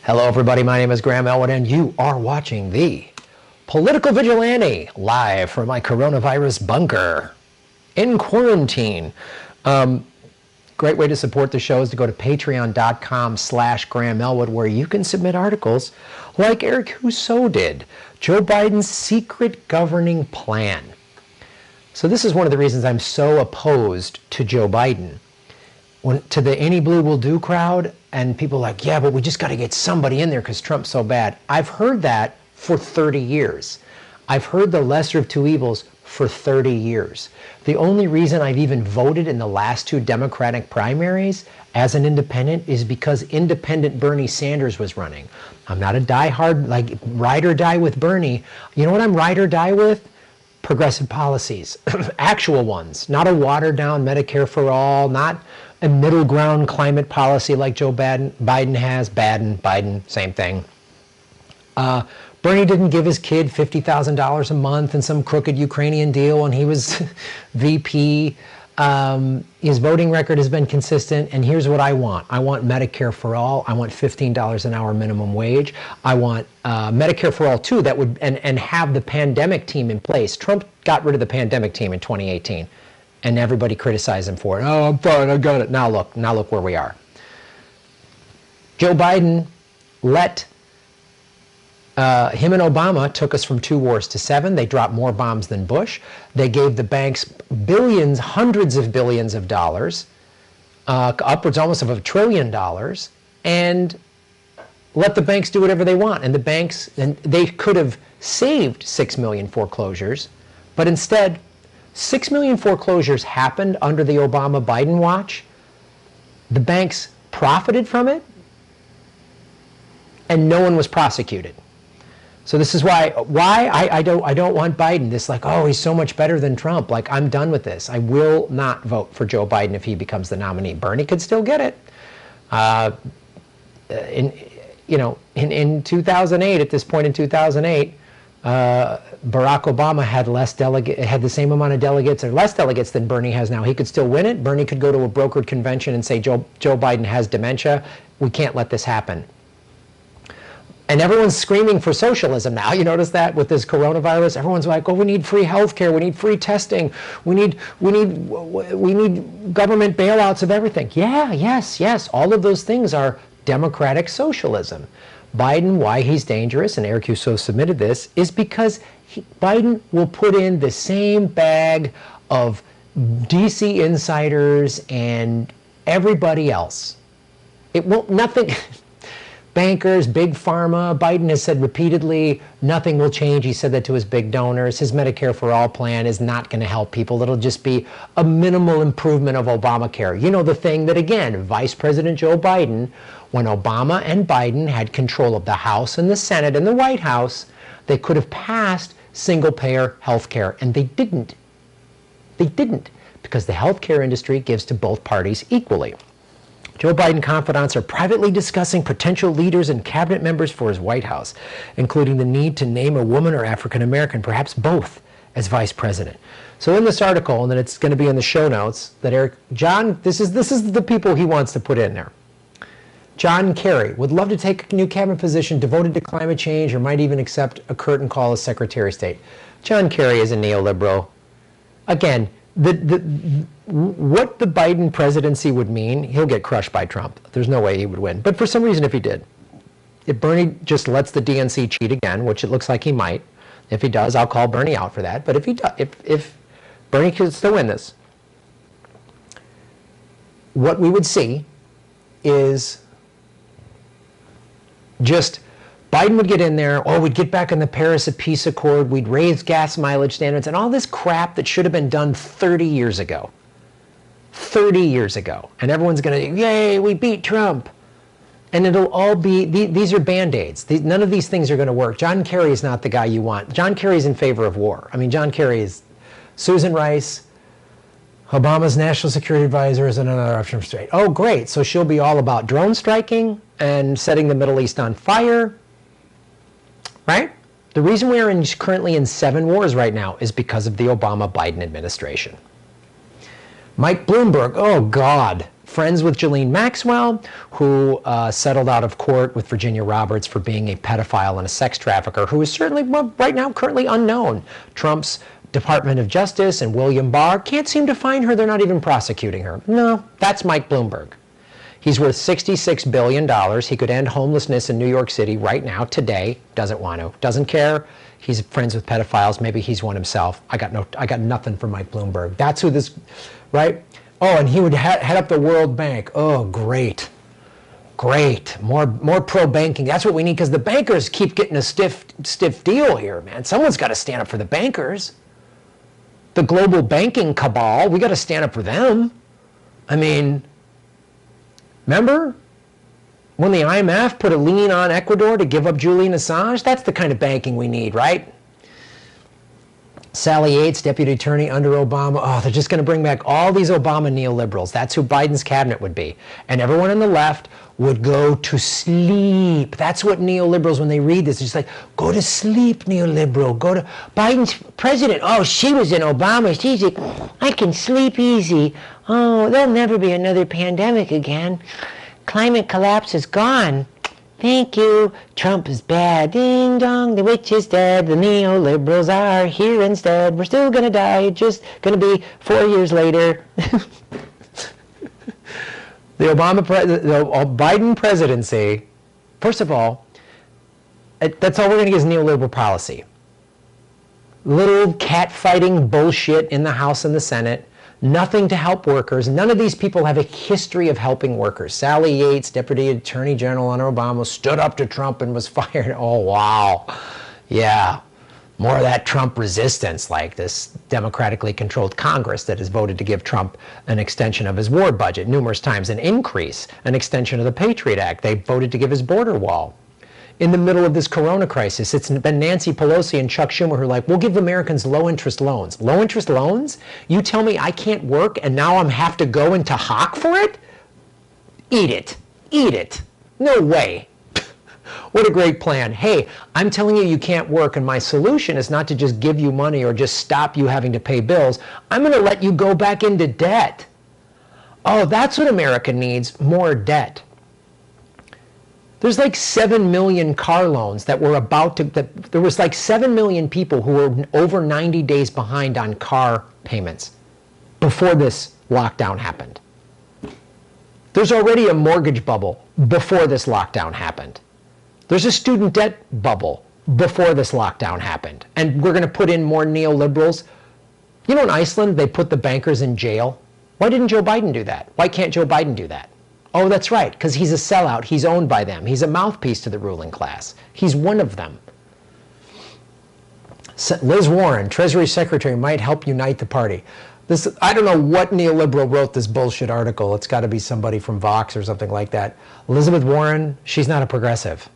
Hello everybody, my name is Graham Elwood and you are watching the Political Vigilante live from my coronavirus bunker in quarantine. Great way to support the show is to go to patreon.com/Graham Elwood, where you can submit articles like Eric Husseau did, Joe Biden's secret governing plan. So this is one of the reasons I'm so opposed to Joe Biden. To the any blue will do crowd, and people are like, yeah, but we just got to get somebody in there because Trump's so bad. I've heard that for 30 years. I've heard the lesser of two evils for 30 years. The only reason I've even voted in the last two Democratic primaries as an independent is because independent Bernie Sanders was running. I'm not a diehard, like, ride or die with Bernie. You know what I'm ride or die with? Progressive policies, actual ones, not a watered down Medicare for all, not a middle ground climate policy like Joe Biden has. Biden, same thing. Bernie didn't give his kid $50,000 a month in some crooked Ukrainian deal when he was VP. His voting record has been consistent, and here's what I want. I want Medicare for all. I want $15 an hour minimum wage. I want Medicare for all too, that would and have the pandemic team in place. Trump got rid of the pandemic team in 2018, and everybody criticized him for it. Oh, I'm fine, I got it. Now look where we are. Joe Biden let him and Obama took us from 2 wars to 7. They dropped more bombs than Bush. They gave the banks billions, hundreds of billions of dollars, upwards almost of $1 trillion, and let the banks do whatever they want. And the banks, and they could have saved 6 million foreclosures, but instead 6 million foreclosures happened under the Obama-Biden watch. The banks profited from it, and no one was prosecuted. So this is why I don't want Biden. This, like, oh, he's so much better than Trump. Like, I'm done with this. I will not vote for Joe Biden if he becomes the nominee. Bernie could still get it. In 2008, at this point in 2008, Barack Obama had the same amount of delegates or less delegates than Bernie has now. He could still win it. Bernie could go to a brokered convention and say Joe Biden has dementia. We can't let this happen. And everyone's screaming for socialism now. You notice that with this coronavirus? Everyone's like, oh, we need free health care. We need free testing. We need government bailouts of everything. Yeah, yes. All of those things are democratic socialism. Biden, why he's dangerous, and Eric Husseau submitted this, is because Biden will put in the same bag of DC insiders and everybody else. It won't, nothing... Bankers, big pharma. Biden has said repeatedly, nothing will change. He said that to his big donors. His Medicare for All plan is not going to help people. It'll just be a minimal improvement of Obamacare. You know, the thing that, again, Vice President Joe Biden, when Obama and Biden had control of the House and the Senate and the White House, they could have passed single-payer health care, and they didn't. They didn't, because the healthcare industry gives to both parties equally. Joe Biden confidants are privately discussing potential leaders and cabinet members for his White House, including the need to name a woman or African American, perhaps both, as vice president. So in this article, and then it's going to be in the show notes, that this is the people he wants to put in there. John Kerry would love to take a new cabinet position devoted to climate change, or might even accept a curtain call as Secretary of State. John Kerry is a neoliberal. Again, what the Biden presidency would mean, he'll get crushed by Trump. There's no way he would win. But for some reason, if he did, if Bernie just lets the DNC cheat again, which it looks like he might, if he does, I'll call Bernie out for that. But if Bernie could still win this, what we would see is just Biden would get in there, we'd get back on the Paris Peace Accord, we'd raise gas mileage standards, and all this crap that should have been done 30 years ago. 30 years ago. And everyone's going to, yay, we beat Trump. And it'll all be, these are Band-Aids. None of these things are going to work. John Kerry is not the guy you want. John Kerry's in favor of war. I mean, John Kerry is Susan Rice, Obama's national security advisor, is another option for straight. Oh, great. So she'll be all about drone striking and setting the Middle East on fire. Right? The reason we are currently in 7 wars right now is because of the Obama-Biden administration. Mike Bloomberg, oh God, friends with Ghislaine Maxwell, who settled out of court with Virginia Roberts for being a pedophile and a sex trafficker, who is certainly, well, right now, currently unknown. Trump's Department of Justice and William Barr can't seem to find her. They're not even prosecuting her. No, that's Mike Bloomberg. He's worth $66 billion. He could end homelessness in New York City right now, today. Doesn't want to. Doesn't care. He's friends with pedophiles. Maybe he's one himself. I got nothing for Mike Bloomberg. That's who this, right? Oh, and he would head up the World Bank. Oh, great. Great. More pro-banking. That's what we need, because the bankers keep getting a stiff deal here, man. Someone's got to stand up for the bankers. The global banking cabal, we got to stand up for them. I mean, remember when the IMF put a lien on Ecuador to give up Julian Assange? That's the kind of banking we need, right? Sally Yates, deputy attorney under Obama. Oh, they're just going to bring back all these Obama neoliberals. That's who Biden's cabinet would be. And everyone on the left would go to sleep. That's what neoliberals, when they read this, it's just like, go to sleep, neoliberal. Go to Biden's president. Oh, she was in Obama. She's like, I can sleep easy. Oh, there'll never be another pandemic again. Climate collapse is gone. Thank you. Trump is bad. Ding dong, the witch is dead. The neoliberals are here instead. We're still going to die. Just going to be 4 years later. The Biden presidency, first of all, that's all we're going to get is neoliberal policy. Little cat-fighting bullshit in the House and the Senate. Nothing to help workers. None of these people have a history of helping workers. Sally Yates, Deputy Attorney General under Obama, stood up to Trump and was fired. Oh, wow. Yeah. More of that Trump resistance, like this democratically controlled Congress that has voted to give Trump an extension of his war budget numerous times, an increase, an extension of the Patriot Act. They voted to give his border wall. In the middle of this corona crisis, it's been Nancy Pelosi and Chuck Schumer who are like, we'll give Americans low-interest loans. Low-interest loans? You tell me I can't work and now I'm have to go into hock for it? Eat it. Eat it. No way. What a great plan. Hey, I'm telling you you can't work, and my solution is not to just give you money or just stop you having to pay bills. I'm going to let you go back into debt. Oh, that's what America needs, more debt. There's like 7 million car loans that were about to, there was like 7 million people who were over 90 days behind on car payments before this lockdown happened. There's already a mortgage bubble before this lockdown happened. There's a student debt bubble before this lockdown happened. And we're going to put in more neoliberals. You know, in Iceland, they put the bankers in jail. Why didn't Joe Biden do that? Why can't Joe Biden do that? Oh, that's right, because he's a sellout. He's owned by them. He's a mouthpiece to the ruling class. He's one of them. Liz Warren, Treasury Secretary, might help unite the party. This, I don't know what neoliberal wrote this bullshit article. It's got to be somebody from Vox or something like that. Elizabeth Warren, she's not a progressive.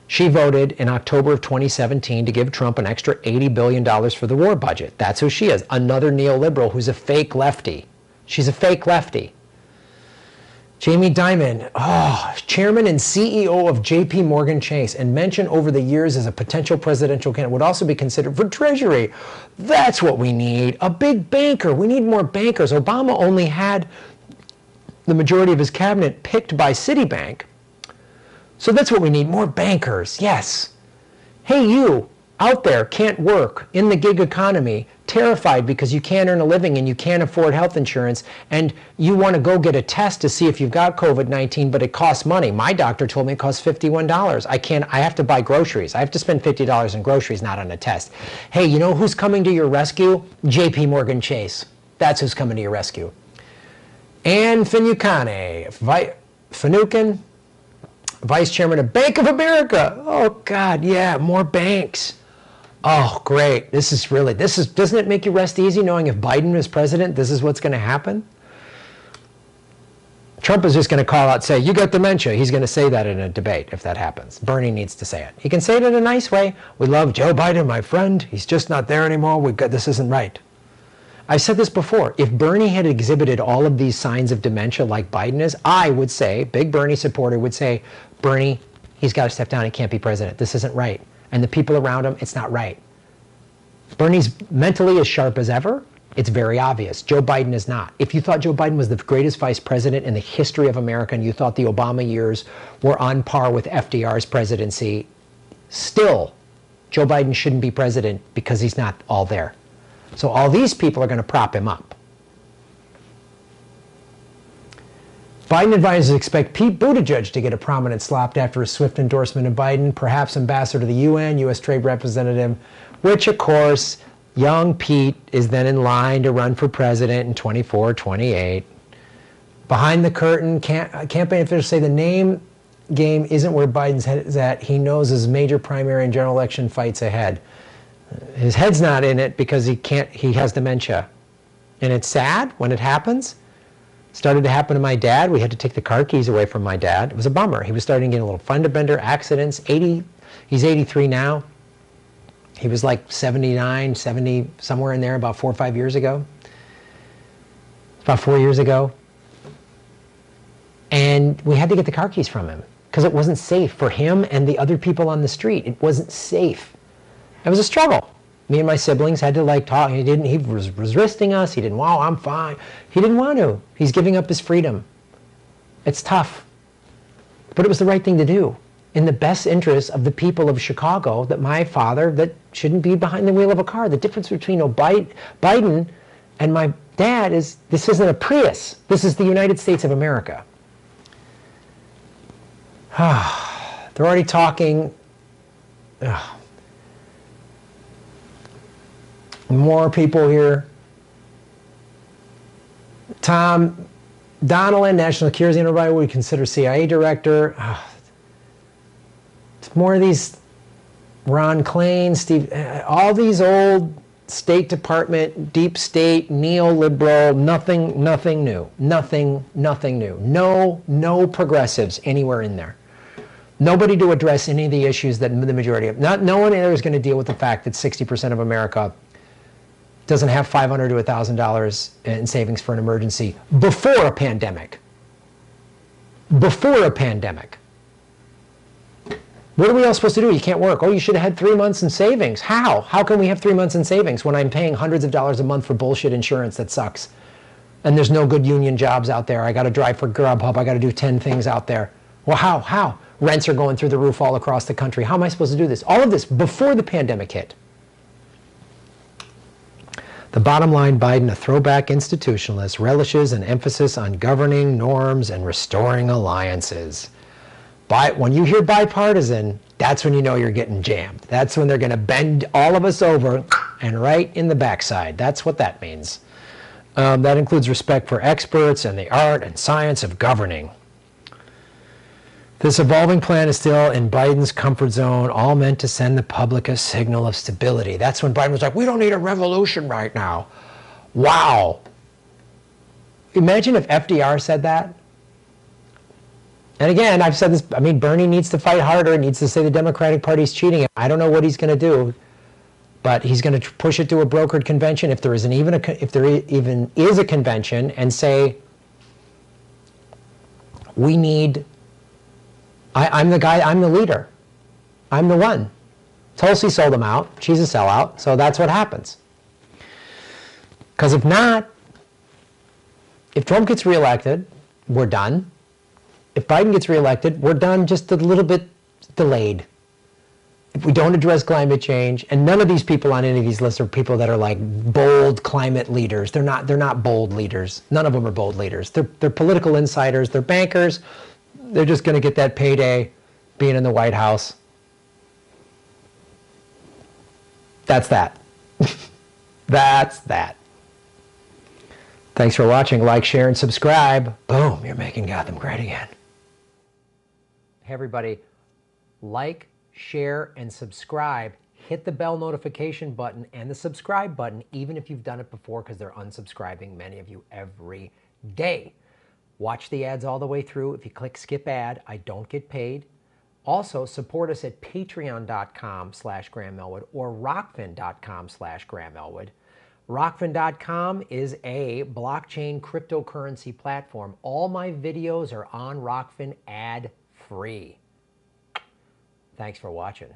She voted in October of 2017 to give Trump an extra $80 billion for the war budget. That's who she is. Another neoliberal who's a fake lefty. She's a fake lefty. Jamie Dimon, chairman and CEO of JP Morgan Chase, and mentioned over the years as a potential presidential candidate, would also be considered for Treasury. That's what we need, a big banker. We need more bankers. Obama only had the majority of his cabinet picked by Citibank. So that's what we need, more bankers, yes. Hey, you out there can't work in the gig economy, terrified because you can't earn a living and you can't afford health insurance, and you want to go get a test to see if you've got COVID-19, but it costs money. My doctor told me it costs $51. I have to buy groceries. I have to spend $50 on groceries, not on a test. Hey, you know who's coming to your rescue? JP Morgan Chase. That's who's coming to your rescue. Ann Finucane, Vice Chairman of Bank of America. Oh God, yeah, more banks. Oh, great. Doesn't it make you rest easy knowing if Biden is president, this is what's going to happen? Trump is just going to call out, say, you got dementia. He's going to say that in a debate if that happens. Bernie needs to say it. He can say it in a nice way. We love Joe Biden, my friend. He's just not there anymore. This isn't right. I've said this before. If Bernie had exhibited all of these signs of dementia like Biden is, I would say, big Bernie supporter would say, Bernie, he's got to step down. He can't be president. This isn't right. And the people around him, it's not right. Bernie's mentally as sharp as ever. It's very obvious. Joe Biden is not. If you thought Joe Biden was the greatest vice president in the history of America and you thought the Obama years were on par with FDR's presidency, still, Joe Biden shouldn't be president because he's not all there. So all these people are going to prop him up. Biden advisors expect Pete Buttigieg to get a prominent slot after a swift endorsement of Biden, perhaps ambassador to the UN, U.S. Trade Representative, which, of course, young Pete is then in line to run for president in 24, 28. Behind the curtain, campaign officials say the name game isn't where Biden's head is at. He knows his major primary and general election fights ahead. His head's not in it because he has dementia. And it's sad when it happens. Started to happen to my dad. We had to take the car keys away from my dad. It was a bummer. He was starting to get a little fender bender, accidents. He's 83 now. He was like 79, 70, somewhere in there about 4 or 5 years ago. About 4 years ago. And we had to get the car keys from him because it wasn't safe for him and the other people on the street. It wasn't safe. It was a struggle. Me and my siblings had to like talk. He was resisting us. He didn't, wow, I'm fine. He didn't want to. He's giving up his freedom. It's tough. But it was the right thing to do. In the best interest of the people of Chicago, that my father, that shouldn't be behind the wheel of a car. The difference between Biden and my dad is, this isn't a Prius. This is the United States of America. They're already talking. More people here. Tom Donilon, National Security Enterprise, we consider CIA director. It's more of these Ron Klain, Steve, all these old State Department, deep state, neoliberal, nothing new. Nothing new. No progressives anywhere in there. Nobody to address any of the issues that the majority of, no one there is going to deal with the fact that 60% of America doesn't have $500 to $1,000 in savings for an emergency before a pandemic. Before a pandemic. What are we all supposed to do? You can't work. Oh, you should have had 3 months in savings. How? How can we have 3 months in savings when I'm paying hundreds of dollars a month for bullshit insurance that sucks? And there's no good union jobs out there. I got to drive for Grubhub. I got to do 10 things out there. Well, how? Rents are going through the roof all across the country. How am I supposed to do this? All of this before the pandemic hit. The bottom line, Biden, a throwback institutionalist, relishes an emphasis on governing norms and restoring alliances. But when you hear bipartisan, that's when you know you're getting jammed. That's when they're going to bend all of us over and right in the backside. That's what that means. That includes respect for experts and the art and science of governing. This evolving plan is still in Biden's comfort zone, all meant to send the public a signal of stability. That's when Biden was like, we don't need a revolution right now. Wow. Imagine if FDR said that. And again, I've said this, I mean, Bernie needs to fight harder, needs to say the Democratic Party's cheating. I don't know what he's going to do, but he's going to push it to a brokered convention if there even is a convention, and say, we need, I'm the guy, I'm the leader. I'm the one. Tulsi sold him out. She's a sellout. So that's what happens. Because if not, if Trump gets reelected, we're done. If Biden gets reelected, we're done, just a little bit delayed. If we don't address climate change, and none of these people on any of these lists are people that are like bold climate leaders. They're not bold leaders. None of them are bold leaders. They're political insiders. They're bankers. They're just going to get that payday being in the White House. That's that. That's that. Thanks for watching. Like, share, and subscribe. Boom, you're making Gotham great again. Hey, everybody. Like, share, and subscribe. Hit the bell notification button and the subscribe button, even if you've done it before, because they're unsubscribing, many of you, every day. Watch the ads all the way through. If you click skip ad, I don't get paid. Also, support us at patreon.com/Graham Elwood or rockfin.com/Graham Elwood. Rockfin.com is a blockchain cryptocurrency platform. All my videos are on Rockfin ad-free. Thanks for watching.